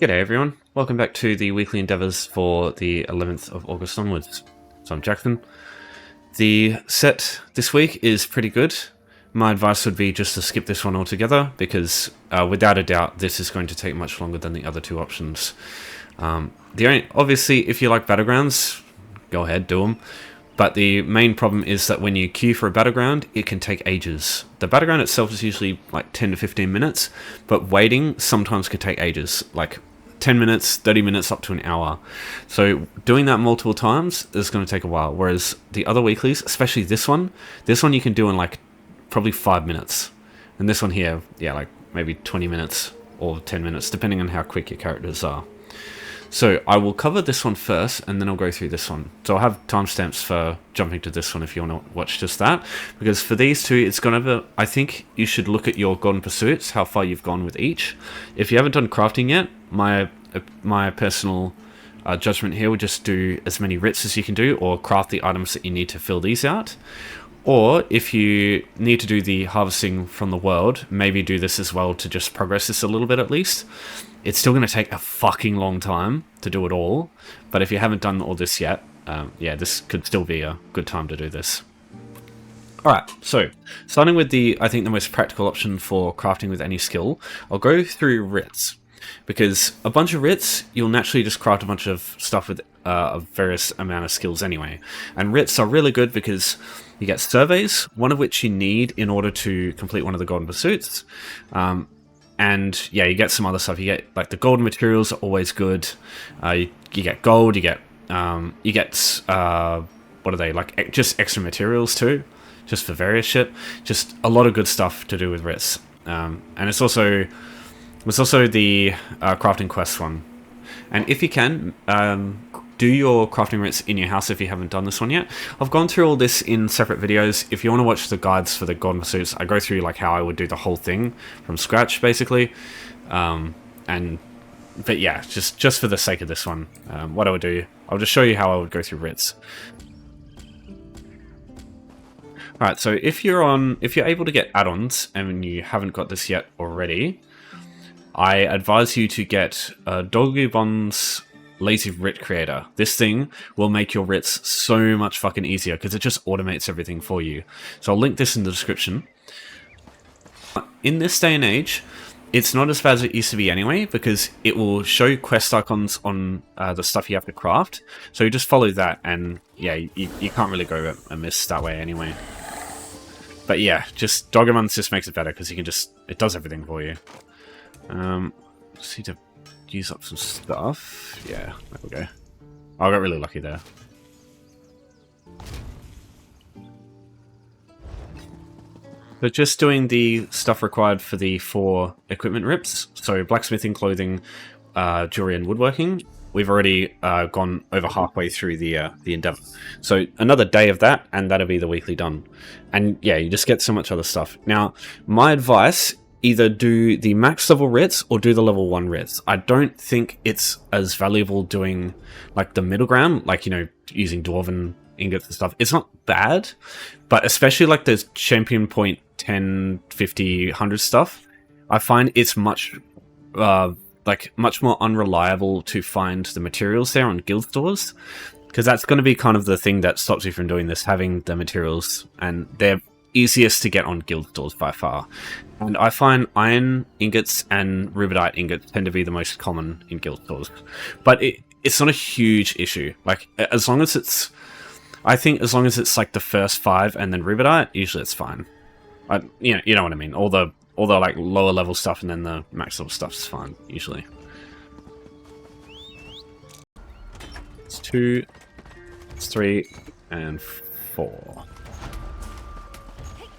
G'day everyone, welcome back to the weekly endeavours for the 11th of August onwards. So I'm Jackson. The set this week is pretty good. My advice would be just to skip this one altogether because without a doubt this is going to take much longer than the other two options. Obviously if you like Battlegrounds, go ahead, do them. But the main problem is that when you queue for a Battleground, it can take ages. The Battleground itself is usually like 10 to 15 minutes, but waiting sometimes can take ages, like 10 minutes, 30 minutes, up to an hour. So doing that multiple times is going to take a while, whereas the other weeklies, especially this one you can do in like probably 5 minutes. And this one here, yeah, like maybe 20 minutes or 10 minutes, depending on how quick your characters are. So I will cover this one first, and then I'll go through this one. So I'll have timestamps for jumping to this one if you want to watch just that. Because for these two, it's going to be, I think you should look at your golden pursuits, how far you've gone with each. If you haven't done crafting yet, my personal judgment here would just do as many writs as you can do, or craft the items that you need to fill these out. Or if you need to do the harvesting from the world, maybe do this as well to just progress this a little bit at least. It's still going to take a fucking long time to do it all, but if you haven't done all this yet, yeah, this could still be a good time to do this. Alright, so starting with I think the most practical option for crafting with any skill, I'll go through writs. Because a bunch of writs, you'll naturally just craft a bunch of stuff with a various amount of skills anyway. And writs are really good because you get surveys, one of which you need in order to complete one of the golden pursuits. And yeah, you get some other stuff. You get like the golden materials are always good. You get gold. You get what are they, like just extra materials too, just for various shit. Just a lot of good stuff to do with writs. And it's also the crafting quest one. And if you can, do your crafting writs in your house if you haven't done this one yet. I've gone through all this in separate videos. If you want to watch the guides for the golden pursuits, I go through like how I would do the whole thing from scratch, basically. But yeah, just for the sake of this one, what I would do, I'll just show you how I would go through writs. Alright, so if you're able to get add-ons and you haven't got this yet already, I advise you to get Dogubon's Lazy Writ Creator. This thing will make your writs so much fucking easier because it just automates everything for you. So I'll link this in the description. In this day and age, it's not as bad as it used to be anyway, because it will show quest icons on the stuff you have to craft. So you just follow that, and yeah, you can't really go amiss that way anyway. But yeah, just Doggerman's just makes it better because it does everything for you. Just need to use up some stuff. Yeah, there we go. I got really lucky there. But just doing the stuff required for the 4 equipment rips, so blacksmithing, clothing, jewelry and woodworking, we've already gone over halfway through the endeavor. So another day of that, and that'll be the weekly done. And yeah, you just get so much other stuff. Now, my advice, either do the max level writs or do the level 1 writs. I don't think it's as valuable doing like the middle ground, like, you know, using dwarven ingots and stuff. It's not bad, but especially like the champion point 10, 50, 100 stuff, I find it's much more unreliable to find the materials there on guild stores, because that's going to be kind of the thing that stops you from doing this, having the materials, and they're easiest to get on guild stores by far. And I find iron ingots and rubidite ingots tend to be the most common in guild stores. But it's not a huge issue. Like, as long as it's like the first 5 and then rubidite, usually it's fine. You know what I mean. All the like lower level stuff and then the max level stuff is fine usually. It's 2, it's 3, and 4.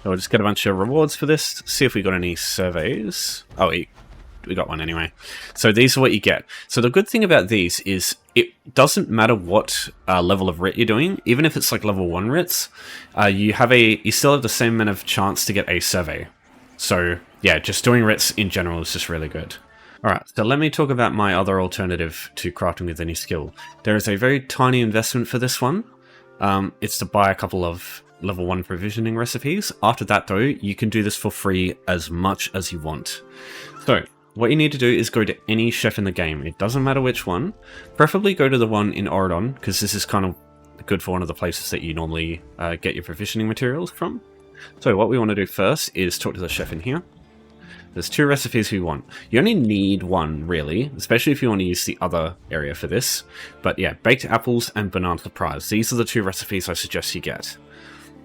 So we'll just get a bunch of rewards for this, see if we got any surveys. Oh, we got one anyway. So these are what you get. So the good thing about these is it doesn't matter what level of writ you're doing, even if it's like level 1 writs, you still have the same amount of chance to get a survey. So yeah, just doing writs in general is just really good. Alright, so let me talk about my other alternative to crafting with any skill. There is a very tiny investment for this one. It's to buy a couple of level 1 provisioning recipes. After that though, you can do this for free as much as you want. So what you need to do is go to any chef in the game. It doesn't matter which one. Preferably go to the one in Oridon, because this is kind of good for one of the places that you normally get your provisioning materials from. So what we want to do first is talk to the chef in here. There's 2 recipes we want. You only need 1, really, especially if you want to use the other area for this. But yeah, baked apples and banana surprise. These are the 2 recipes I suggest you get.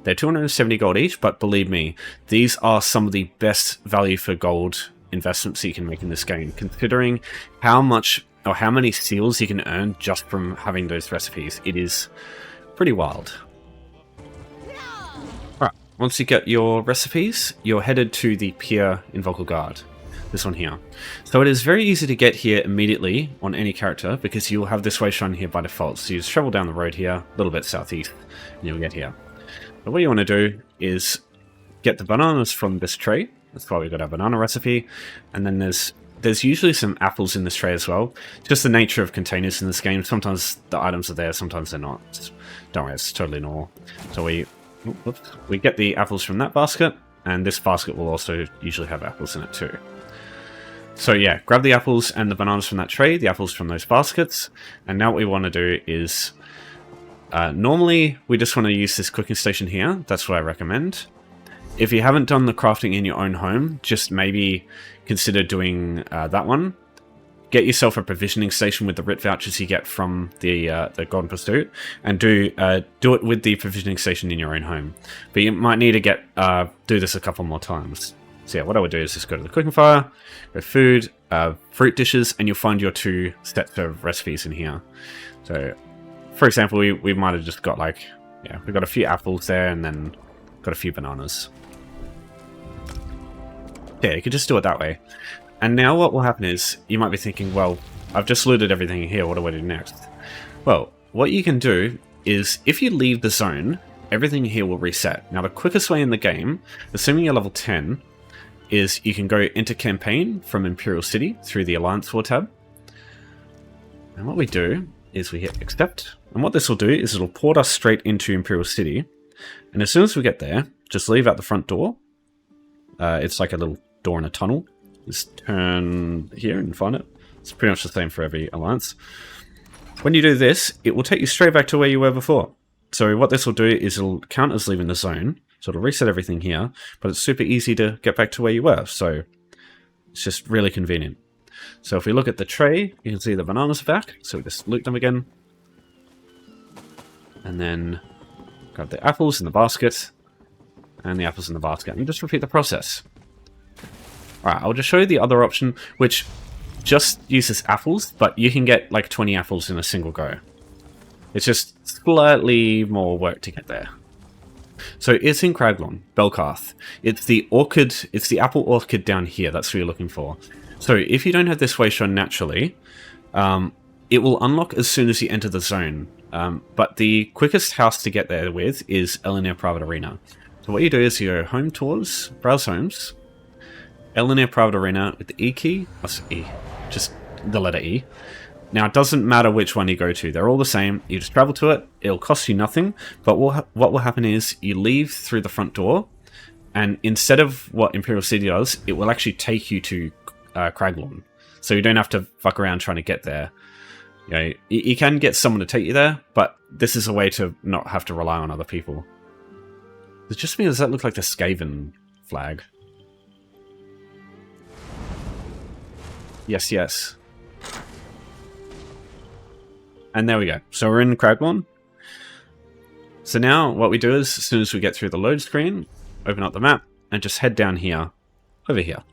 They're 270 gold each, but believe me, these are some of the best value for gold investments you can make in this game, considering how much or how many seals you can earn just from having those recipes. It is pretty wild. Once you get your recipes, you're headed to the Pier in Vulkhel. This one here. So it is very easy to get here immediately on any character because you'll have this way shown here by default. So you just travel down the road here, a little bit southeast, and you'll get here. But what you want to do is get the bananas from this tray. That's why we've got our banana recipe. And then there's usually some apples in this tray as well. Just the nature of containers in this game. Sometimes the items are there, sometimes they're not. Don't worry, it's totally normal. So we get the apples from that basket, and this basket will also usually have apples in it too. So yeah, grab the apples and the bananas from that tray, the apples from those baskets, and now what we want to do is, normally we just want to use this cooking station here. That's what I recommend. If you haven't done the crafting in your own home, just maybe consider doing that one. Get yourself a provisioning station with the Writ vouchers you get from the Golden Pursuit, and do it with the provisioning station in your own home. But you might need to do this a couple more times. So yeah, what I would do is just go to the cooking fire, go food, fruit dishes, and you'll find your 2 sets of recipes in here. So, for example, we might have just got we've got a few apples there, and then got a few bananas. Yeah, you could just do it that way. And now what will happen is, you might be thinking, well, I've just looted everything here, what do I do next? Well, what you can do is, if you leave the zone, everything here will reset. Now the quickest way in the game, assuming you're level 10, is you can go into campaign from Imperial City through the Alliance War tab. And what we do is we hit accept. And what this will do is it'll port us straight into Imperial City. And as soon as we get there, just leave out the front door. It's like a little door in a tunnel. Just turn here and find it. It's pretty much the same for every alliance. When you do this, it will take you straight back to where you were before. So what this will do is it'll count as leaving the zone. So it'll reset everything here, but it's super easy to get back to where you were. So it's just really convenient. So if we look at the tray, you can see the bananas are back. So we just loot them again. And then grab the apples in the basket. And the apples in the basket. And just repeat the process. Alright, I'll just show you the other option, which just uses apples, but you can get like 20 apples in a single go. It's just slightly more work to get there. So it's in Craglon, Belkarth. It's the orchid, it's the apple orchid down here, that's what you're looking for. So if you don't have this way shown naturally, it will unlock as soon as you enter the zone. But the quickest house to get there with is Elenia Private Arena. So what you do is you go home tours, browse homes, Elenia Private Arena with the E key, just the letter E. Now it doesn't matter which one you go to, they're all the same, you just travel to it, it'll cost you nothing, but what will happen is you leave through the front door, and instead of what Imperial City does, it will actually take you to Craglon. So you don't have to fuck around trying to get there. You know, you can get someone to take you there, but this is a way to not have to rely on other people. It's just me, does that look like the Skaven flag? Yes, yes. And there we go. So we're in Craglon. So now what we do is, as soon as we get through the load screen, open up the map, and just head down here, over here.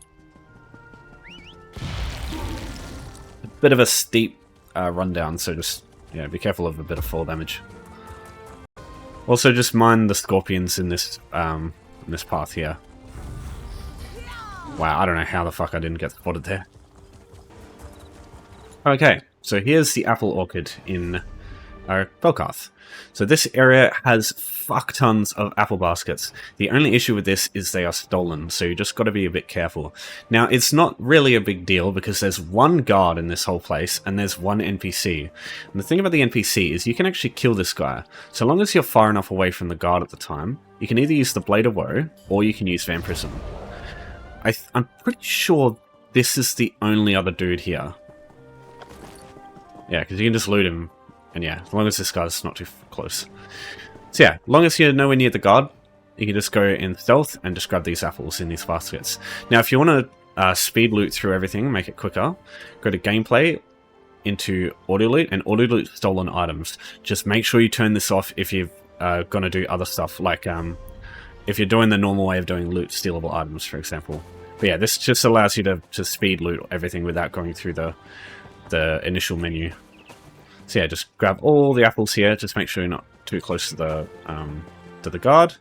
A bit of a steep rundown, so just be careful of a bit of fall damage. Also, just mind the scorpions in this path here. Wow, I don't know how the fuck I didn't get spotted there. Okay, so here's the apple orchid in Belkarth. So this area has fuck tons of apple baskets. The only issue with this is they are stolen, so you just got to be a bit careful. Now, it's not really a big deal because there's one guard in this whole place and there's one NPC. And the thing about the NPC is you can actually kill this guy. So long as you're far enough away from the guard at the time, you can either use the Blade of Woe or you can use Vampirism. I'm pretty sure this is the only other dude here. Yeah, because you can just loot him. And yeah, as long as this guy's not too close. So yeah, as long as you're nowhere near the guard, you can just go in stealth and just grab these apples in these baskets. Now, if you want to speed loot through everything, make it quicker, go to gameplay, into auto loot, and auto loot stolen items. Just make sure you turn this off if you're going to do other stuff, like if you're doing the normal way of doing loot stealable items, for example. But yeah, this just allows you to speed loot everything without going through the initial menu. So yeah, just grab all the apples here. Just make sure you're not too close to the guard.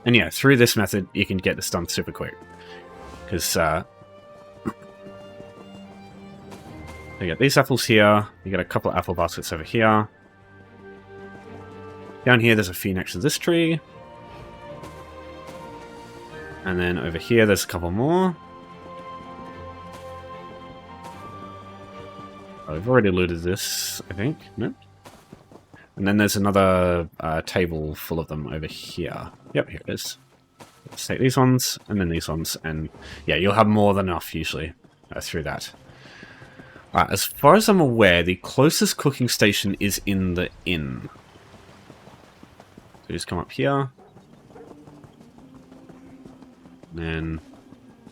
And yeah, through this method, you can get this done super quick. Because you get these apples here. You get a couple of apple baskets over here. Down here, there's a few next to this tree. And then over here, there's a couple more. Oh, we've already looted this, I think. No? And then there's another table full of them over here. Yep, here it is. Let's take these ones, and then these ones. And yeah, you'll have more than enough, usually, through that. Alright, as far as I'm aware, the closest cooking station is in the inn. So just come up here. And then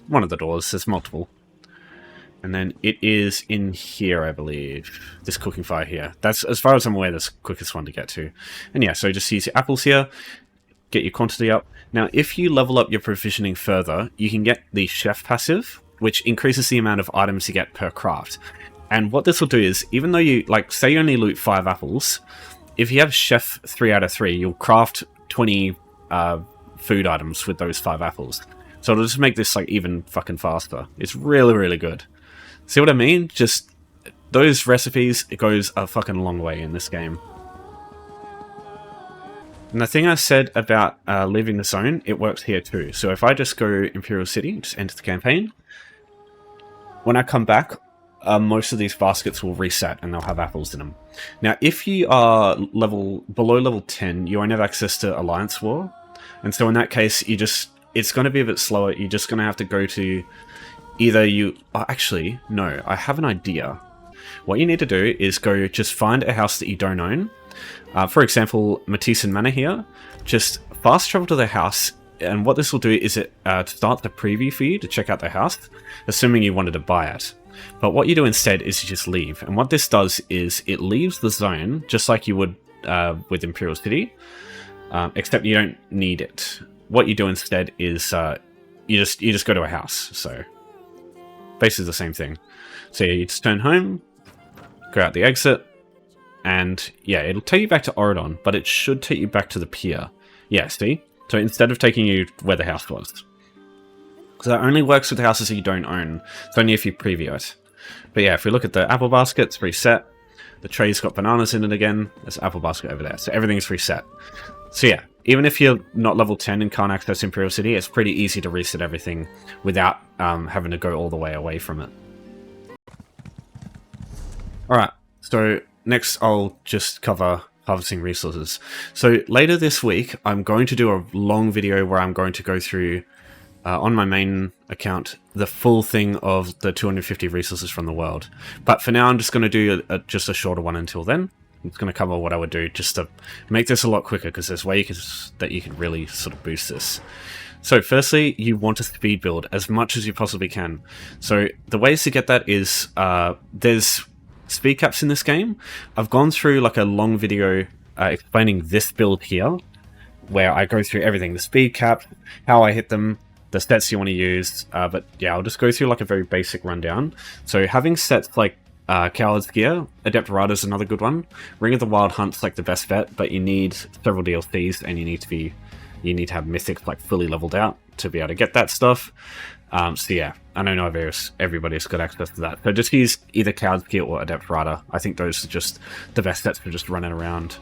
one of the doors, there's multiple. And then it is in here, I believe. This cooking fire here. That's, as far as I'm aware, the quickest one to get to. And yeah, so just use your apples here. Get your quantity up. Now, if you level up your provisioning further, you can get the chef passive, which increases the amount of items you get per craft. And what this will do is, even though you, like, say you only loot 5 apples, if you have chef 3 out of 3, you'll craft 20 food items with those 5 apples. So it'll just make this, like, even fucking faster. It's really, really good. See what I mean? Just those recipes, it goes a fucking long way in this game. And the thing I said about leaving the zone, it works here too. So if I just go Imperial City, just enter the campaign, when I come back, most of these baskets will reset and they'll have apples in them. Now, if you are below level 10, you won't have access to Alliance War. And so in that case, it's going to be a bit slower. You're just going to have to go to either actually, no, I have an idea. What you need to do is go just find a house that you don't own. For example, Matisse Manor here. Just fast travel to the house, and what this will do is it start the preview for you to check out the house, assuming you wanted to buy it. But what you do instead is you just leave. And what this does is it leaves the zone, just like you would with Imperial City, except you don't need it. What you do instead is you just go to a house. So basically the same thing. So you just turn home, go out the exit, and yeah, it'll take you back to Oridon, but it should take you back to the pier. Yeah, see? So instead of taking you where the house was. So that only works with houses that you don't own. It's only if you preview it. But yeah, if we look at the apple basket, it's reset. The tray's got bananas in it again. There's an apple basket over there. So everything's reset. So yeah, even if you're not level 10 and can't access Imperial City, it's pretty easy to reset everything without having to go all the way away from it. Alright, so next I'll just cover harvesting resources. So later this week, I'm going to do a long video where I'm going to go through, on my main account, the full thing of the 250 resources from the world. But for now, I'm just going to do just a shorter one until then. I'm just going to cover what I would do just to make this a lot quicker, because there's ways that you can really sort of boost this. So firstly, you want to speed build as much as you possibly can. So the ways to get that is, there's speed caps in this game. I've gone through like a long video explaining this build here, where I go through everything, the speed cap, how I hit them, the stats you want to use, but yeah, I'll just go through like a very basic rundown. So having sets like Coward's Gear, Adept Rider is another good one. Ring of the Wild Hunt's like the best bet, but you need several DLCs and you need to have mythics like fully leveled out to be able to get that stuff. So yeah, I don't know if everybody's got access to that. So just use either Coward's Gear or Adept Rider. I think those are just the best sets for just running around.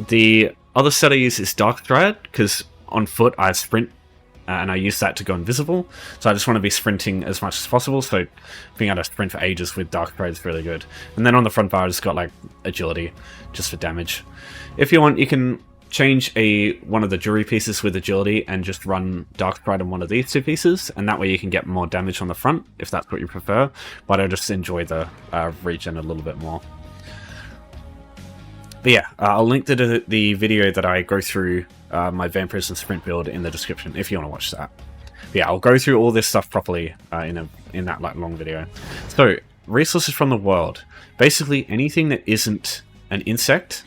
The other set I use is Dark Stride, because on foot I sprint, and I use that to go invisible. So I just want to be sprinting as much as possible, so being able to sprint for ages with Dark Stride is really good. And then on the front bar I just got like agility, just for damage. If you want, you can change one of the jewelry pieces with agility and just run Dark Sprite on one of these 2 pieces, and that way you can get more damage on the front, if that's what you prefer, but I just enjoy the regen a little bit more. But yeah, I'll link the video that I go through my Vampires and Sprint build in the description if you want to watch that. But yeah, I'll go through all this stuff properly in that like long video. So, resources from the world. Basically, anything that isn't an insect,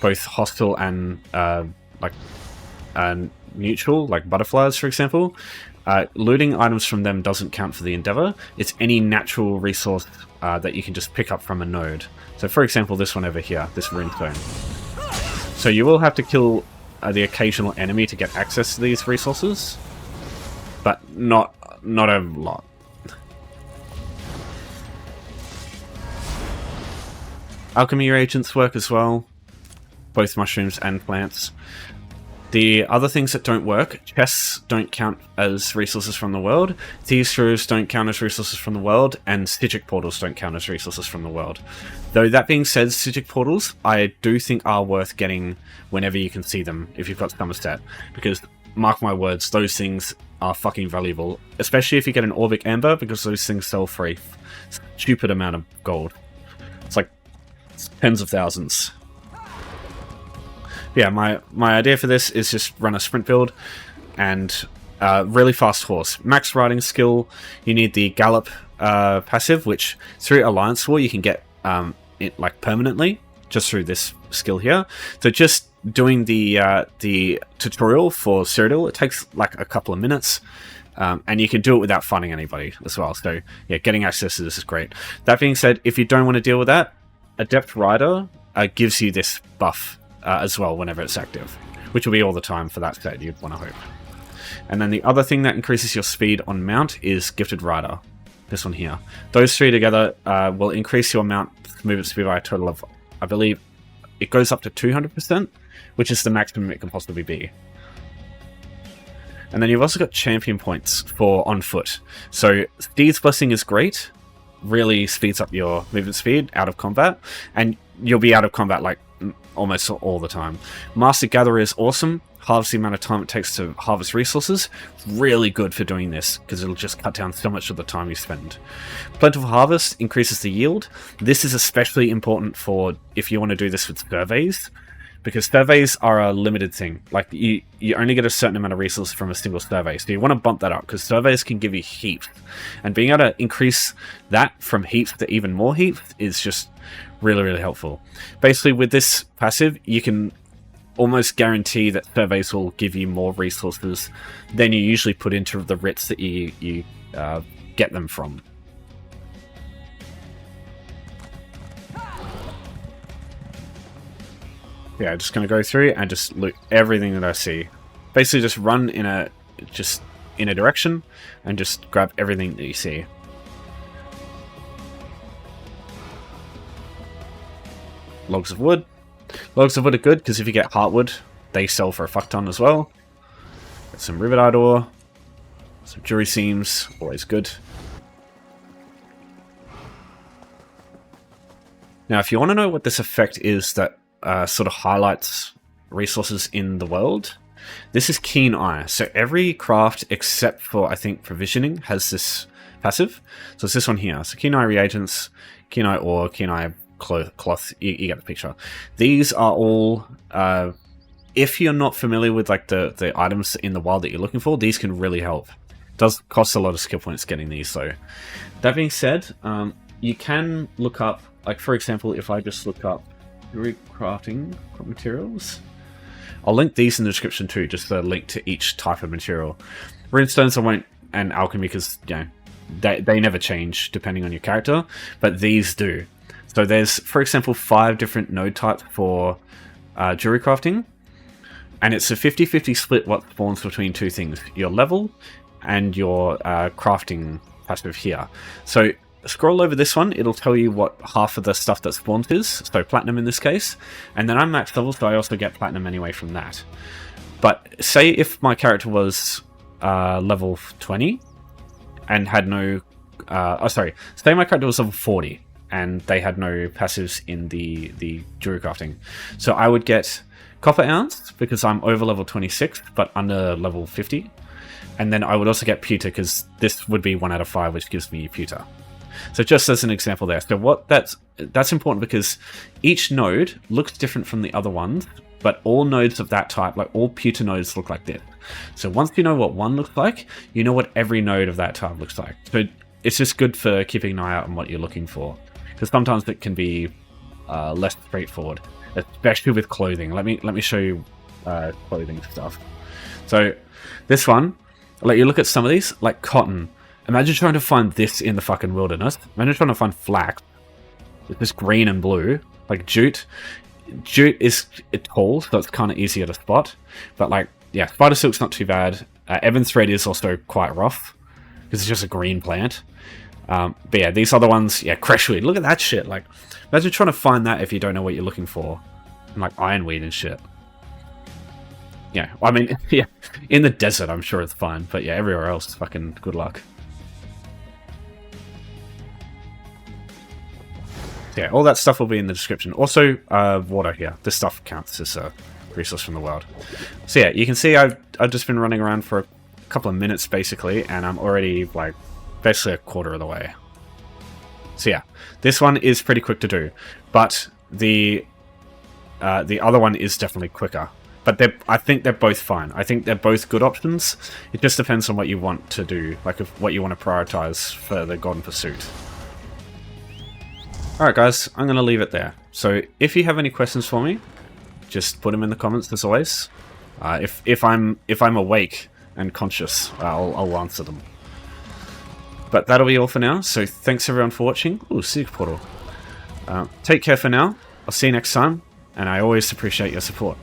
both hostile and neutral, like butterflies, for example. Looting items from them doesn't count for the endeavor. It's any natural resource that you can just pick up from a node. So, for example, this one over here, this runestone. So you will have to kill the occasional enemy to get access to these resources, but not a lot. Alchemy reagents work as well, both mushrooms and plants. The other things that don't work, chests don't count as resources from the world, thieves' screws don't count as resources from the world, and Stygic portals don't count as resources from the world. Though that being said, Stygic portals I do think are worth getting whenever you can see them, if you've got Somerset, because mark my words, those things are fucking valuable, especially if you get an Orbic Amber, because those things sell for a stupid amount of gold. It's like tens of thousands. Yeah, my idea for this is just run a sprint build and really fast horse. Max riding skill, you need the gallop passive, which through Alliance War you can get it like permanently, just through this skill here. So just doing the tutorial for Cyrodiil, it takes like a couple of minutes. And you can do it without fighting anybody as well. So yeah, getting access to this is great. That being said, if you don't want to deal with that, Adept Rider gives you this buff as well whenever it's active, which will be all the time for that set, you'd want to hope. And then the other thing that increases your speed on mount is Gifted Rider, this one here. Those 3 together will increase your mount movement speed by a total of, I believe, it goes up to 200%, which is the maximum it can possibly be. And then you've also got champion points for on foot. So Steed's Blessing is great, really speeds up your movement speed out of combat, and you'll be out of combat like almost all the time. Master Gatherer is awesome, halves the amount of time it takes to harvest resources. Really good for doing this, because it'll just cut down so much of the time you spend. Plentiful Harvest increases the yield. This is especially important for if you want to do this with surveys, because surveys are a limited thing. Like, you only get a certain amount of resources from a single survey, so you want to bump that up, because surveys can give you heaps. And being able to increase that from heaps to even more heaps is just really, really helpful. Basically, with this passive, you can almost guarantee that surveys will give you more resources than you usually put into the writs that you get them from. Yeah, just going to go through and just loot everything that I see. Basically, just run in a direction and just grab everything that you see. Logs of wood. Logs of wood are good because if you get heartwood, they sell for a fuck ton as well. Got some rivetite ore, some jewelry seams, always good. Now, if you want to know what this effect is that sort of highlights resources in the world, this is Keen Eye. So every craft except for, I think, provisioning has this passive. So it's this one here. So Keen Eye reagents, Keen Eye ore, Keen Eye cloth, you get the picture. These are all, if you're not familiar with like the items in the wild that you're looking for, these can really help. It does cost a lot of skill points getting these though. That being said, you can look up, like for example, if I just look up crafting materials, I'll link these in the description too, just a link to each type of material. Runestones I won't, and alchemy, because you know they never change depending on your character, but these do. So there's, for example, 5 different node types for jewelry crafting, and it's a 50-50 split what spawns between 2 things, your level and your crafting passive here. So scroll over this one, it'll tell you what half of the stuff that spawns is, so platinum in this case, and then I'm max level, so I also get platinum anyway from that. But say if my character was level 20 and had no... say my character was level 40 and they had no passives in the jewelry crafting. So I would get copper ounce, because I'm over level 26, but under level 50. And then I would also get pewter, because this would be 1 out of 5, which gives me pewter. So just as an example there. So what that's important, because each node looks different from the other ones, but all nodes of that type, like all pewter nodes, look like this. So once you know what one looks like, you know what every node of that type looks like. So it's just good for keeping an eye out on what you're looking for, because sometimes it can be less straightforward, especially with clothing. Let me show you clothing stuff. So this one, I'll let you look at some of these, like cotton. Imagine trying to find this in the fucking wilderness. Imagine trying to find flax. It's just green and blue. Like jute. Jute is tall, so it's kind of easier to spot. But like, yeah, spider silk's not too bad. Ebon thread is also quite rough, because it's just a green plant. But yeah, these other ones, yeah, crashweed. Look at that shit. Like, imagine trying to find that if you don't know what you're looking for. And like ironweed and shit. Yeah, I mean, yeah, in the desert, I'm sure it's fine. But yeah, everywhere else, fucking good luck. Yeah, all that stuff will be in the description. Also, water here. This stuff counts as a resource from the world. So yeah, you can see I've just been running around for a couple of minutes, basically, and I'm already, like, basically a quarter of the way. So yeah, this one is pretty quick to do, but the other one is definitely quicker. But I think they're both fine. I think they're both good options. It just depends on what you want to do, like what you want to prioritize for the Golden Pursuit. Alright guys, I'm going to leave it there. So if you have any questions for me, just put them in the comments as always. If I'm awake and conscious, I'll answer them. But that'll be all for now, so thanks everyone for watching. Ooh, Secret Portal. Take care for now, I'll see you next time, and I always appreciate your support.